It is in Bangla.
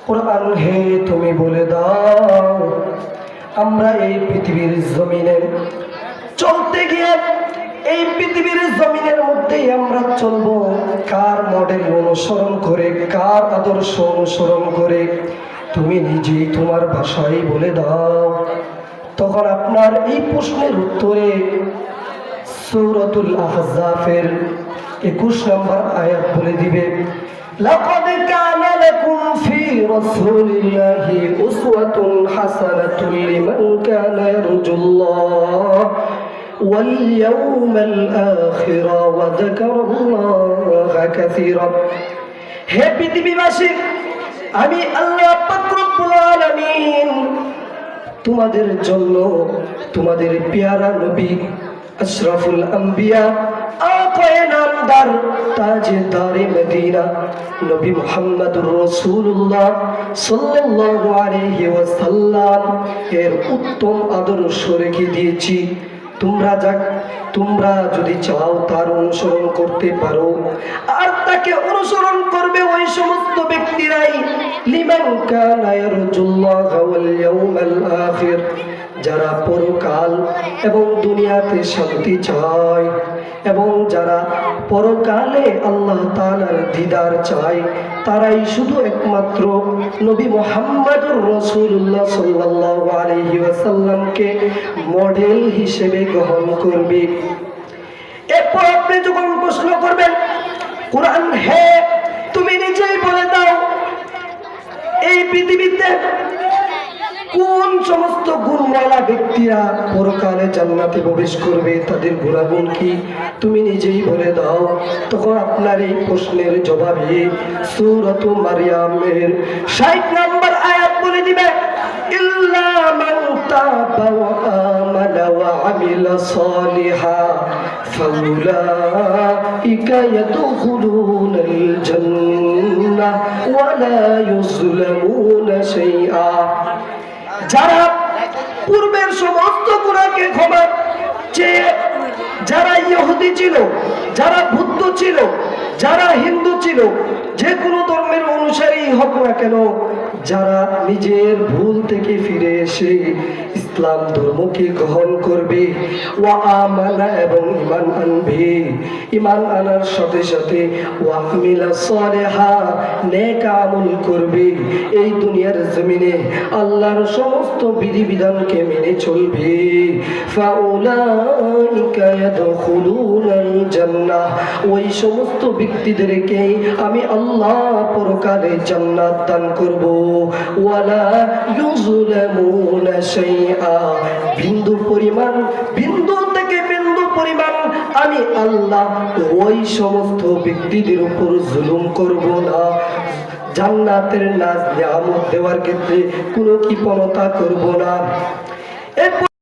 কুরআন হে তুমি বলে দাও আমরা এই পৃথিবীর জমিনে চলতে গিয়ে এই পৃথিবীর জমিনের মধ্যে আমরা চলবো কার মডেল অনুসরণ করে, কার আদর্শ অনুসরণ করে? তুমি নিজেই তোমার ভাষায় বলে দাও। তখন আপনার এই প্রশ্নের উত্তরে সূরাতুল আহজাবের 21 নম্বর আয়াত বলে দিবে, লাকাদ কানা লাকুম ফি রাসূলিল্লাহি উসওয়াতুন হাসানাতুন লিমান কানা ইয়ারজুল্লাহ ওয়াল ইয়াউমাল আখির ওয়া যাকারাল্লাহা কাসীরা। হে পৃথিবীবাসী, আমি আল্লাহ পাক রব্বুল আলামিন তোমাদের জন্য তোমাদের পেয়ারা নবী আশরাফুল আম্বিয়া আকায়ে নামদার তাজদারে মদিনা নবী মুহাম্মদুর রাসূলুল্লাহ সাল্লাল্লাহু আলাইহি ওয়াসাল্লাম এর উত্তম আদর্শ রেখে দিয়েছি। তোমরা যদি চাও তার অনুসরণ করতে পারো, আর তাকে অনুসরণ করবে ওই সমস্ত ব্যক্তিরাই লিমান কানা ইয়ারজুল্লাহ ওয়াল ইয়াউমাল আখির, যারা পরকাল এবং দুনিয়াতে শান্তি চায় এবং যারা পরকালে আল্লাহ তাআলার দিদার চায়, তারাই শুধু একমাত্র নবী মুহাম্মদুর রাসূলুল্লাহ সাল্লাল্লাহু আলাইহি ওয়াসাল্লামকে মডেল হিসেবে গ্রহণ করবে। এরপর আপনি যখন প্রশ্ন করবেন, কুরআন হে তুমি নিজেই বলে দাও এই পৃথিবীতে কোন সমস্ত গুণওয়ালা ব্যক্তিরা পরকালে জান্নাতে প্রবেশ করবে, তাদের গুণাগুণ কি? তুমি নিজেই বলে দাও। তখন আপনার এই প্রশ্নের জবাবে সূরাতু মারইয়ামের 60 নম্বর আয়াত বলে দিবে, ইল্লা মান তাবা ওয়া আমানা ওয়া আমিলা সালিহা ফাউলাইকা ইয়াদখুলুনাল জান্নাহ ওয়া লা ইউযলামুনা শাইআ। যারা পূর্বের সমস্ত গুনাহকে ক্ষমা চেয়ে, যারা ইহুদি ছিল, যারা বৌদ্ধ ছিল, যারা হিন্দু ছিল, যে কোনো ধর্মের অনুসারী হোক না কেন, যারা নিজের ভুল থেকে ফিরে এসে ইসলাম ধর্মকে গ্রহণ করবে, ওয়া আমানা এবং ঈমান আনবে, ঈমান আনার সাথে সাথে ওয়া আমিলা সালিহা নেক আমল করবে, এই দুনিয়ার জমিনে আল্লাহর সমস্ত বিধিবিধানকে মেনে চলবে, ফাউলাইকা ইয়াদখুলুনাল জান্নাহ, ওই সমস্ত ব্যক্তিদেরকে আমি আল্লাহ পরকালে জান্নাত দান করব, ওয়ালা ইউযলামুনা শাইআ, বিন্দু থেকে বিন্দু পরিমাণ আমি আল্লাহ ওই সমস্ত ব্যক্তিদের উপর জুলুম করব না। জান্নাতের নাজ নিয়ামত দেওয়ার ক্ষেত্রে কোনো কৃপণতা করব না।